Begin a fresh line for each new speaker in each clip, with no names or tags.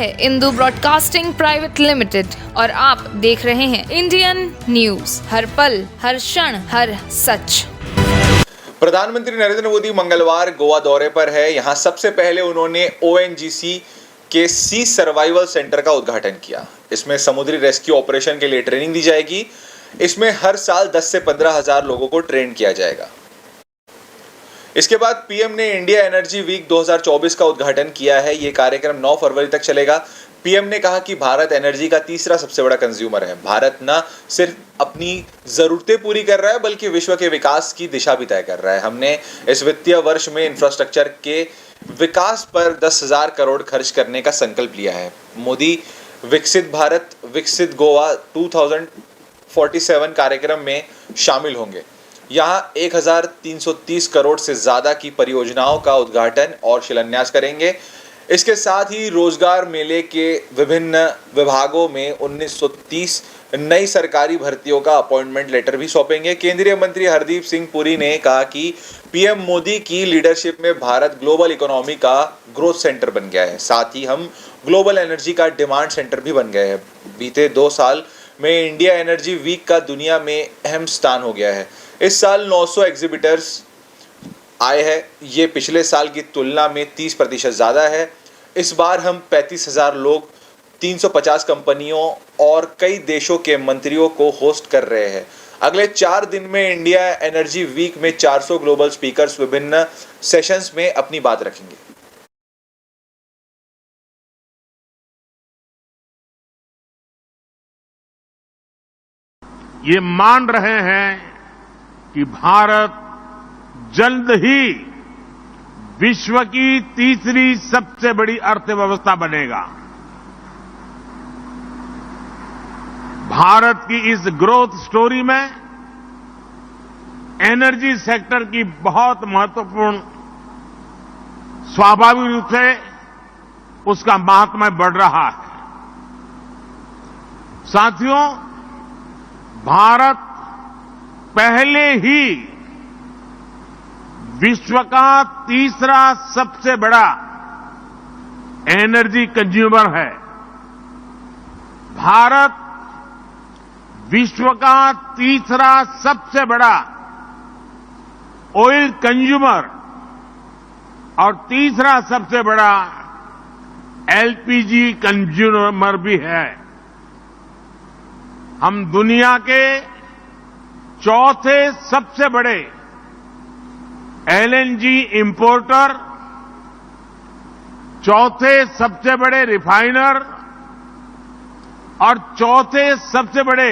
है Indu broadcasting private limited और आप देख रहे हैं इंडियन न्यूज, हर पल, हर क्षण, हर सच।
प्रधानमंत्री नरेंद्र मोदी मंगलवार गोवा दौरे पर है। यहां सबसे पहले उन्होंने ONGC के सी सर्वाइवल सेंटर का उद्घाटन किया। इसमें समुद्री रेस्क्यू ऑपरेशन के लिए ट्रेनिंग दी जाएगी। इसमें हर साल 10 से 15 हजार लोगों को ट्रेन किया जाएगा। इसके बाद पीएम ने इंडिया एनर्जी वीक 2024 का उद्घाटन किया है। ये कार्यक्रम 9 फरवरी तक चलेगा। पीएम ने कहा कि भारत एनर्जी का तीसरा सबसे बड़ा कंज्यूमर है। भारत न सिर्फ अपनी जरूरतें पूरी कर रहा है बल्कि विश्व के विकास की दिशा भी तय कर रहा है। हमने इस वित्तीय वर्ष में इंफ्रास्ट्रक्चर के विकास पर 10,000 करोड़ खर्च करने का संकल्प लिया है। मोदी विकसित भारत विकसित गोवा 2047 कार्यक्रम में शामिल होंगे। यहाँ 1,330 करोड़ से ज्यादा की परियोजनाओं का उद्घाटन और शिलान्यास करेंगे। इसके साथ ही रोजगार मेले के विभिन्न विभागों में 1930 नई सरकारी भर्तियों का अपॉइंटमेंट लेटर भी सौंपेंगे। केंद्रीय मंत्री हरदीप सिंह पुरी ने कहा कि पीएम मोदी की लीडरशिप में भारत ग्लोबल इकोनॉमी का ग्रोथ सेंटर बन गया है। साथ ही हम ग्लोबल एनर्जी का डिमांड सेंटर भी बन गए हैं। बीते 2 साल में इंडिया एनर्जी वीक का दुनिया में अहम स्थान हो गया है। इस साल 900 एग्जिबिटर्स आए हैं। ये पिछले साल की तुलना में 30% ज़्यादा है। इस बार हम 35,000 लोग 350 कंपनियों और कई देशों के मंत्रियों को होस्ट कर रहे हैं। अगले 4 दिन में इंडिया एनर्जी वीक में 400 ग्लोबल स्पीकर्स विभिन्न सेशंस में अपनी बात रखेंगे।
ये मान रहे हैं कि भारत जल्द ही विश्व की तीसरी सबसे बड़ी अर्थव्यवस्था बनेगा। भारत की इस ग्रोथ स्टोरी में एनर्जी सेक्टर की बहुत महत्वपूर्ण, स्वाभाविक रूप से उसका महात्म्य बढ़ रहा है। साथियों, भारत पहले ही विश्व का तीसरा सबसे बड़ा एनर्जी कंज्यूमर है। भारत विश्व का तीसरा सबसे बड़ा ऑयल कंज्यूमर और तीसरा सबसे बड़ा LPG कंज्यूमर भी है। हम दुनिया के चौथे सबसे बड़े LNG इंपोर्टर, चौथे सबसे बड़े रिफाइनर और चौथे सबसे बड़े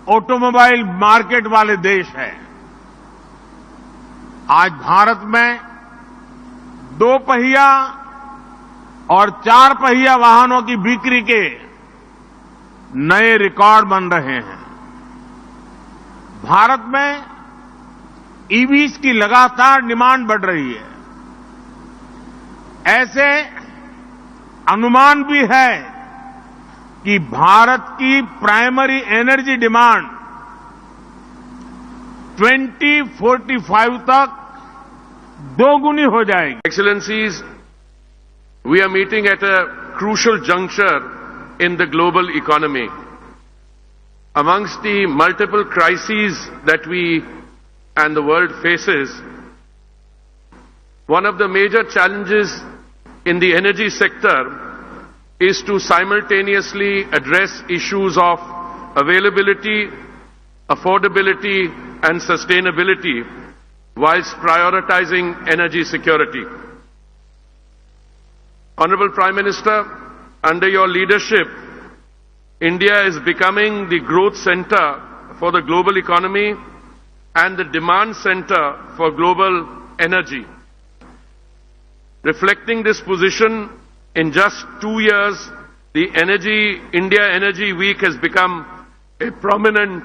ऑटोमोबाइल मार्केट वाले देश हैं। आज भारत में 2 पहिया और 4 पहिया वाहनों की बिक्री के नए रिकॉर्ड बन रहे हैं। भारत में ईवीज की लगातार डिमांड बढ़ रही है। ऐसे अनुमान भी है कि भारत की प्राइमरी एनर्जी डिमांड 2045 तक 2 गुनी हो जाएगी।
Excellencies, we are meeting at a crucial juncture in the global economy. Amongst the multiple crises that we and the world faces, one of the major challenges in the energy sector is to simultaneously address issues of availability, affordability and sustainability whilst prioritizing energy security. Honorable Prime Minister, under your leadership, India is becoming the growth center for the global economy and the demand center for global energy. Reflecting this position, in just 2 years, the India Energy Week has become a prominent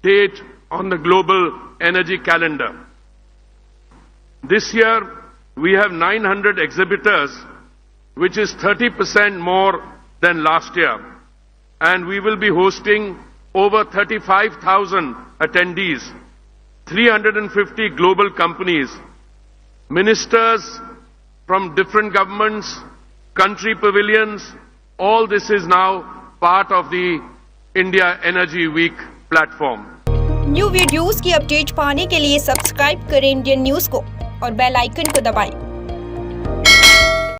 date on the global energy calendar. This year, we have 900 exhibitors, which is 30% more than last year. And we will be hosting over 35,000 attendees, 350 global companies, ministers from different governments, country pavilions, all this is now part of the India Energy Week platform.
New videos की update पाने के लिए subscribe करें Indian news को और bell icon को दबाएं।